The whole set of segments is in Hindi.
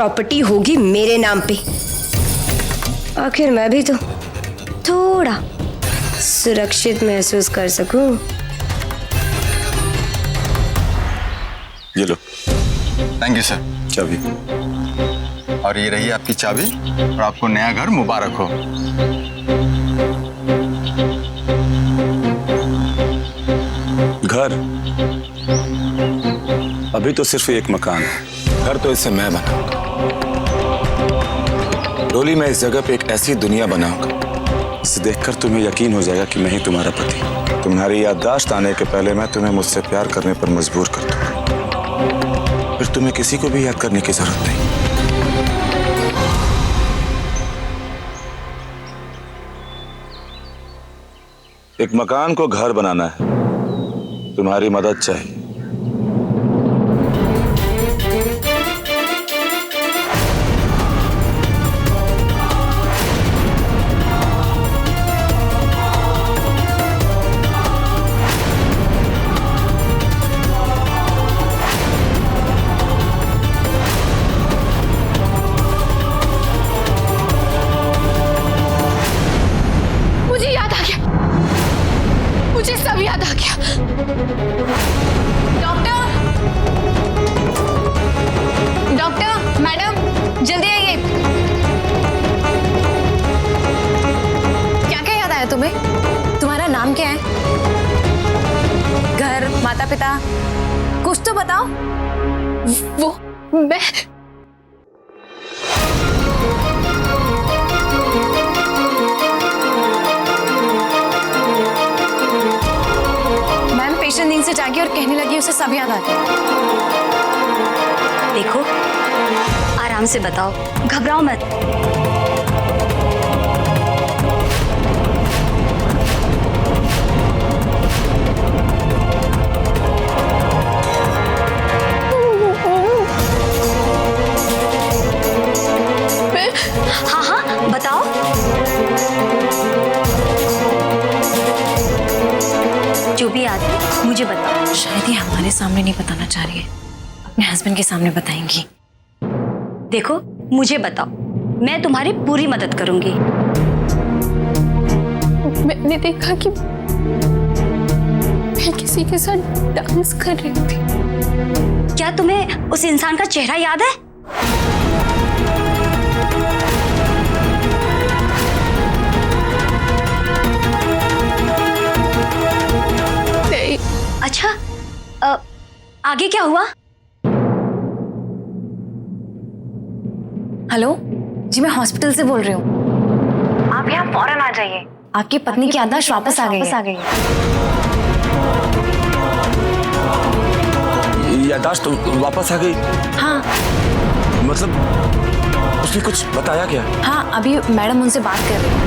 प्रॉपर्टी होगी मेरे नाम पे। आखिर मैं भी तो थोड़ा सुरक्षित महसूस कर सकूं। ये लो। Thank you sir. चाबी। और ये रही आपकी चाबी और आपको नया घर मुबारक हो। घर अभी तो सिर्फ एक मकान है, घर तो इससे मैं बनाऊंगा। डोली, मैं इस जगह पे एक ऐसी दुनिया बनाऊंगा जिसे देखकर तुम्हें यकीन हो जाएगा कि मैं ही तुम्हारा पति। तुम्हारी याददाश्त आने के पहले मैं तुम्हें मुझसे प्यार करने पर मजबूर कर दूंगा, फिर तुम्हें किसी को भी याद करने की जरूरत नहीं। एक मकान को घर बनाना है, तुम्हारी मदद चाहिए। मुझे याद आ गया, मुझे सब याद आ गया। डॉक्टर, मैडम जल्दी आइए। क्या क्या याद आया तुम्हें? तुम्हारा नाम क्या है? घर, माता पिता, कुछ तो बताओ। वो मैं पेशेंट नींद से जागी और कहने लगी उसे सब याद आ गया। देखो, आराम से बताओ, घबराओ मत। हाँ हाँ बताओ। जो भी याद है मुझे बताओ। शायद ये हमारे सामने नहीं बताना चाह रही है, अपने हस्बैंड के सामने बताएंगी। देखो, मुझे बताओ, मैं तुम्हारी पूरी मदद करूंगी। मैंने देखा कि मैं किसी के साथ डांस कर रही थी। क्या तुम्हें उस इंसान का चेहरा याद है? नहीं। अच्छा, आगे क्या हुआ? हेलो जी, मैं हॉस्पिटल से बोल रही हूँ। आप यहाँ फौरन आ जाइए। आपकी पत्नी की याददाश्त वापस आ गई है। याददाश्त वापस आ गई? हाँ। मतलब उसने कुछ बताया क्या? हाँ, अभी मैडम उनसे बात कर रही है।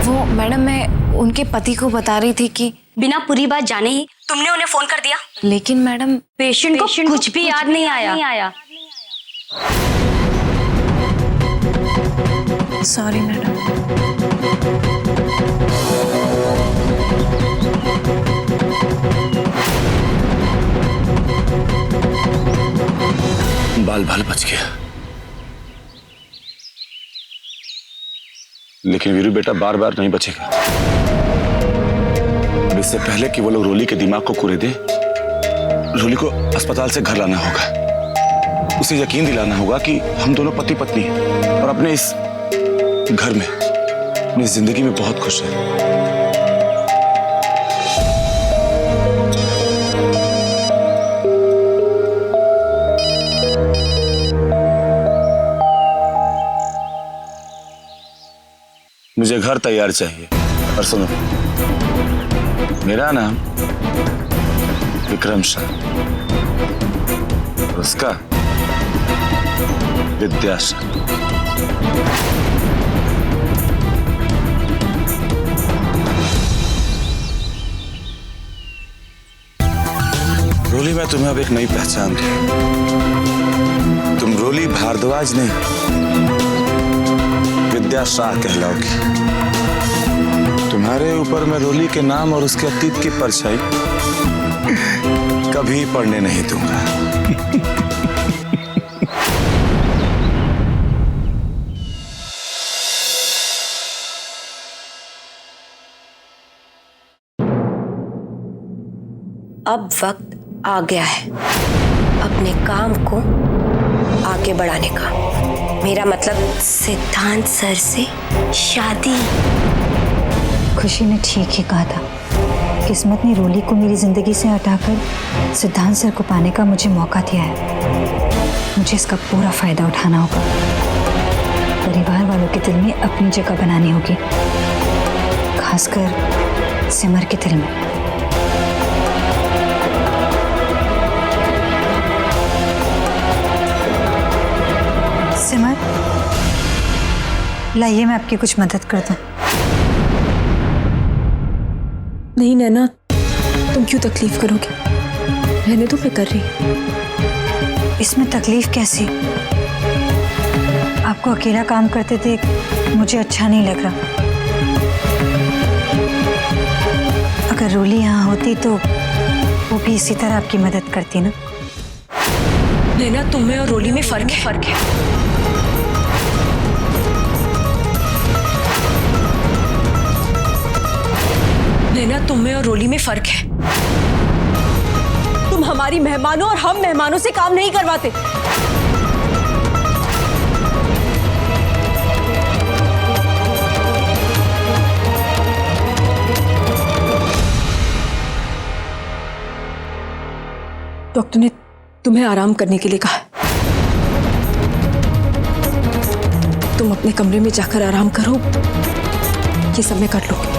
वो मैडम, मैं उनके पति को बता रही थी कि बिना पूरी बात जाने ही तुमने उन्हें फोन कर दिया। लेकिन मैडम, पेशेंट को कुछ भी याद नहीं आया। Sorry madam. बाल बाल बच गया, लेकिन वीरू बेटा बार बार नहीं बचेगा। अब इससे पहले कि वो लोग रोली के दिमाग को कुरे दे, रोली को अस्पताल से घर लाना होगा। उसे यकीन दिलाना होगा कि हम दोनों पति पत्नी हैं और अपने इस घर में, अपनी जिंदगी में बहुत खुश हैं। मुझे घर तैयार चाहिए। और सुनो, मेरा नाम विक्रम शाह, उसका विद्या शाह। रोली, मैं तुम्हें अब एक नई पहचान दी। तुम रोली भारद्वाज नहीं, विद्या शाह कहलाओगी। तुम्हारे ऊपर मैं रोली के नाम और उसके अतीत की परछाई कभी पढ़ने नहीं दूंगा। अब वक्त आ गया है अपने काम को आगे बढ़ाने का। मेरा मतलब सिद्धांत सर से शादी। खुशी ने ठीक ही कहा था। किस्मत ने रोली को मेरी जिंदगी से हटाकर सिद्धांत सर को पाने का मुझे मौका दिया है। मुझे इसका पूरा फायदा उठाना होगा। परिवार वालों के दिल में अपनी जगह बनानी होगी, खासकर सिमर के दिल में। सिमर, लाइए मैं आपकी कुछ मदद कर दूं। नहीं नैना, तुम क्यों तकलीफ करोगे? रहने तो मैं कर रही। इसमें तकलीफ कैसी? आपको अकेला काम करते देख मुझे अच्छा नहीं लग रहा। अगर रोली यहाँ होती तो वो भी इसी तरह आपकी मदद करती ना। नैना, तुम में और रोली में फर्क है। नैना, तुम में और रोली में फर्क है। तुम हमारी मेहमानों और हम मेहमानों से काम नहीं करवाते। डॉक्टर ने तुम्हें आराम करने के लिए कहा। तुम अपने कमरे में जाकर आराम करो, ये सब मैं कर लूंगी।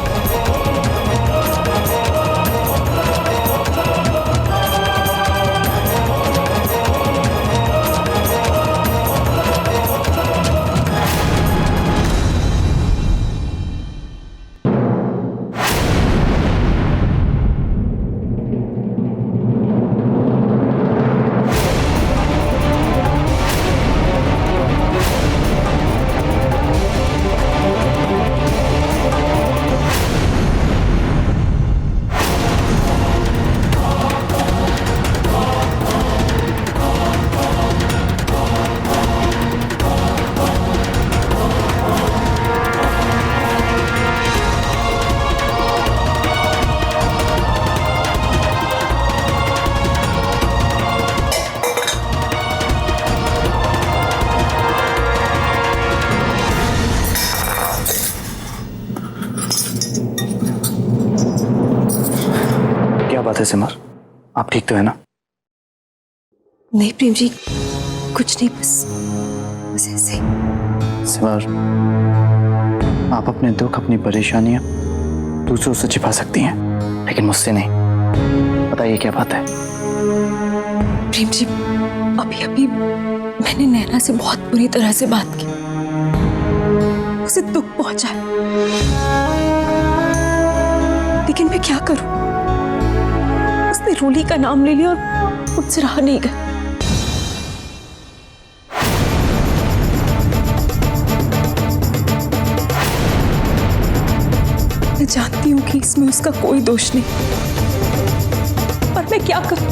बात है सिमर, आप ठीक तो है ना? नहीं प्रेम जी, कुछ नहीं, बस ऐसे ही। सिमर, आप अपने दुख, अपनी परेशानियां दूसरों से छिपा सकती हैं, लेकिन मुझसे नहीं। बताइए क्या बात है? प्रेम जी, अभी मैंने नैना से बहुत बुरी तरह से बात की। उसे दुख पहुंचा है, लेकिन मैं क्या करूं? उसने रोली का नाम ले लिया और मुझसे रहा नहीं गया। मैं जानती हूं कि इसमें उसका कोई दोष नहीं, पर मैं क्या करूं?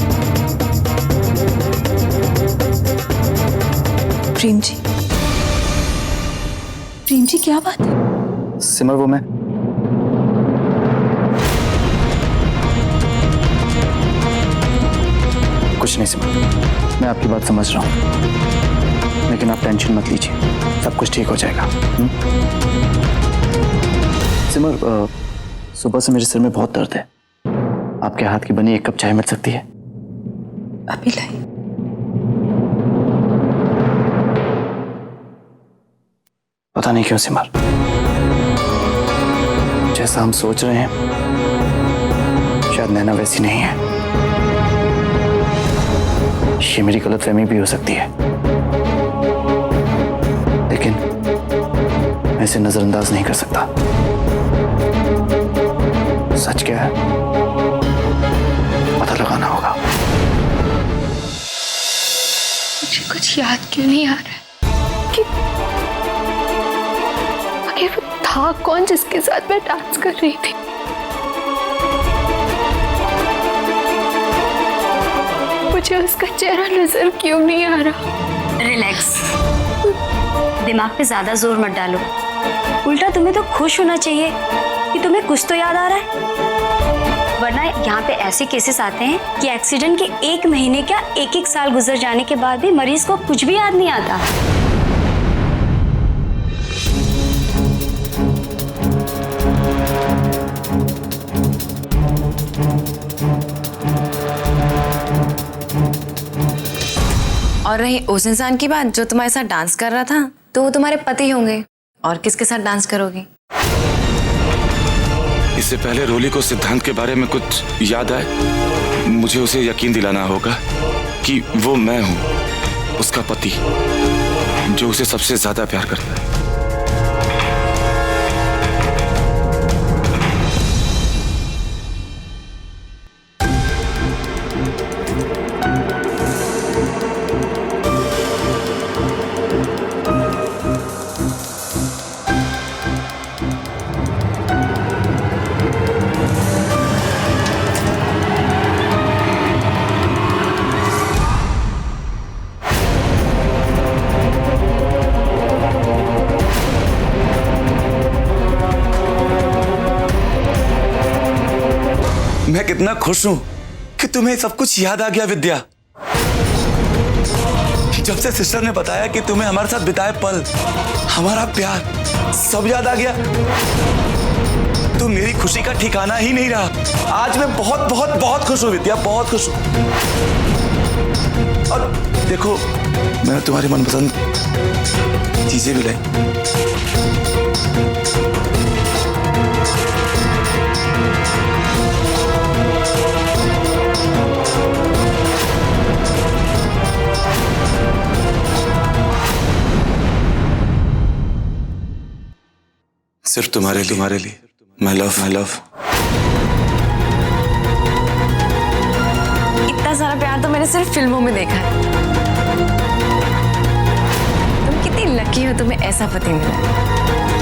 प्रेम जी क्या बात है? सिमर, वो मैं कुछ नहीं सिमर, मैं आपकी बात समझ रहा हूँ, लेकिन आप टेंशन मत लीजिए, सब कुछ ठीक हो जाएगा। सिमर, सुबह से मेरे सिर में बहुत दर्द है। आपके हाथ की बनी एक कप चाय मिल सकती है? अभी लाई। पता नहीं क्यों सिमर, जैसा हम सोच रहे हैं शायद नैना वैसी नहीं है। ये मेरी गलतफहमी भी हो सकती है, लेकिन मैं इसे नजरअंदाज नहीं कर सकता। सच क्या है पता लगाना होगा। मुझे कुछ याद क्यों नहीं आ रहा कि आखिर वो था कौन जिसके साथ मैं डांस कर रही थी? मुझे उसका चेहरा नजर क्यों नहीं आ रहा? रिलैक्स, दिमाग पे ज्यादा जोर मत डालो। उल्टा तुम्हें तो खुश होना चाहिए कि तुम्हें कुछ तो याद आ रहा है। वरना यहाँ पे ऐसे केसेस आते हैं कि एक्सीडेंट के 1 महीने क्या 1-1 साल गुजर जाने के बाद भी मरीज को कुछ भी याद नहीं आता। और रही उस इंसान की बात जो तुम्हारे साथ डांस कर रहा था, तो वो तुम्हारे पति होंगे। और किसके साथ डांस करोगी? इससे पहले रोली को सिद्धांत के बारे में कुछ याद आए, मुझे उसे यकीन दिलाना होगा कि वो मैं हूं, उसका पति, जो उसे सबसे ज्यादा प्यार करता है। मैं कितना खुश हूं कि तुम्हें सब कुछ याद आ गया विद्या। जब से सिस्टर ने बताया कि तुम्हें हमारे साथ बिताए पल, हमारा प्यार सब याद आ गया, तो मेरी खुशी का ठिकाना ही नहीं रहा। आज मैं बहुत बहुत बहुत खुश हूं विद्या, बहुत खुश हूं। और देखो, मैंने तुम्हारी मनपसंद चीजें भी लाई। सिर्फ तुम्हारे लिए माय लव। इतना सारा प्यार तो मैंने सिर्फ फिल्मों में देखा है। तुम कितनी लकी हो, तुम्हें ऐसा पति मिला है।